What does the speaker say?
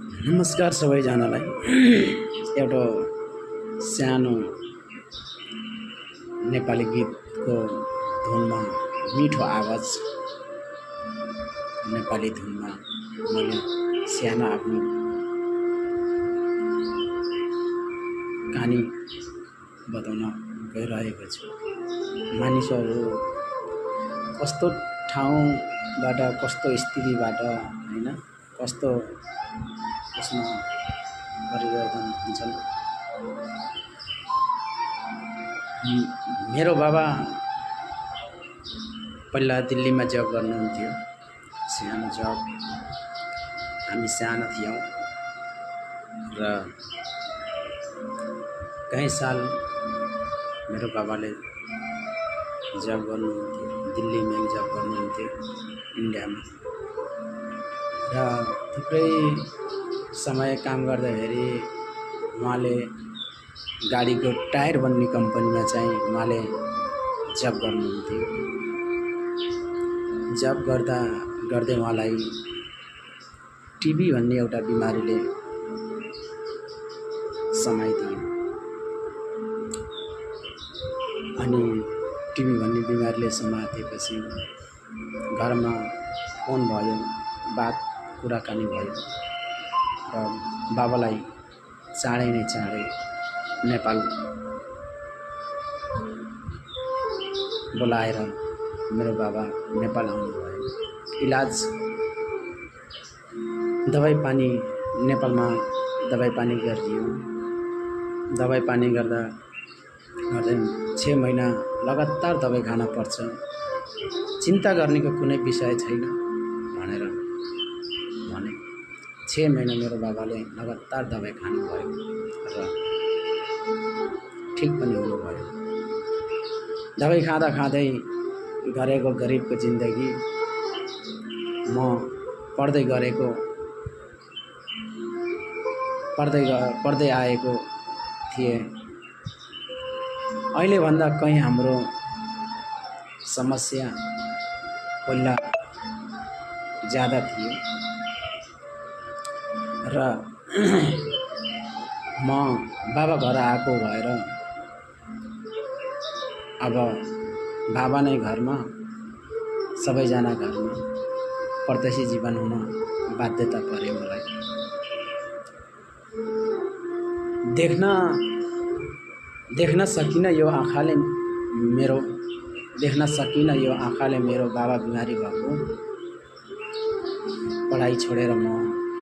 नमस्कार सबैजनालाई। एउटा सानो नेपाली गीतको धुनमा मिठो आवाज नेपाली धुनमा मैले सानो आफ्नो कहानी बताउन गइरहेको छु। मानिसहरू कस्तो ठाउँबाट कस्तो स्थितिबाट हैन कस्तो उसमा परिवर्तन हुन्छन्। मेरो बाबा पहिला दिल्लीमा जब गर्नुहुन्थ्यो। सानो जब, हामी सानो थियौँ र कहीँ साल मेरो बाबाले जब गर्नुहुन्थ्यो, दिल्लीमा जब गर्नुहुन्थ्यो इन्डियामा। र थुप्रै समय काम गर्दाखेरि उहाँले गाडीको टायर बन्ने कम्पनीमा चाहिँ उहाँले जब गर्नुहुन्थ्यो। जब गर्दै उहाँलाई टिबी भन्ने एउटा बिमारीले समाइदियो। अनि टिबी भन्ने बिमारीले समातेपछि घरमा फोन भयो, बात कुराकानी भयो र बाबालाई चाँडै नै चाँडै नेपाल बोलाएर मेरो बाबा नेपाल आउनुभयो। इलाज दबाई पानी नेपालमा दबाई पानी गरियो। दबाई पानी गर्दै 6 महिना लगातार दबाई खान पर्छ। चिन्ता गर्नेको कुनै विषय छैन भनेर भने 6 महिना मेरो बाबाले लगातार दबाई खानुभयो र ठिक पनि हुनुभयो। दबाई खाँदै गरेको गरिबको जिन्दगी म पढ्दै आएको थिएँ। अहिलेभन्दा कहीँ हाम्रो समस्या पहिला ज्यादा थियो र म बाबा घर आएको भएर अब बाबा नै घरमा, सबैजना घरमा परदेशी जीवन हुन बाध्यता पर्यो मलाई। देख्न सकिनँ यो आँखाले मेरो बाबा बिमारी भएको। पढाइ छोडेर म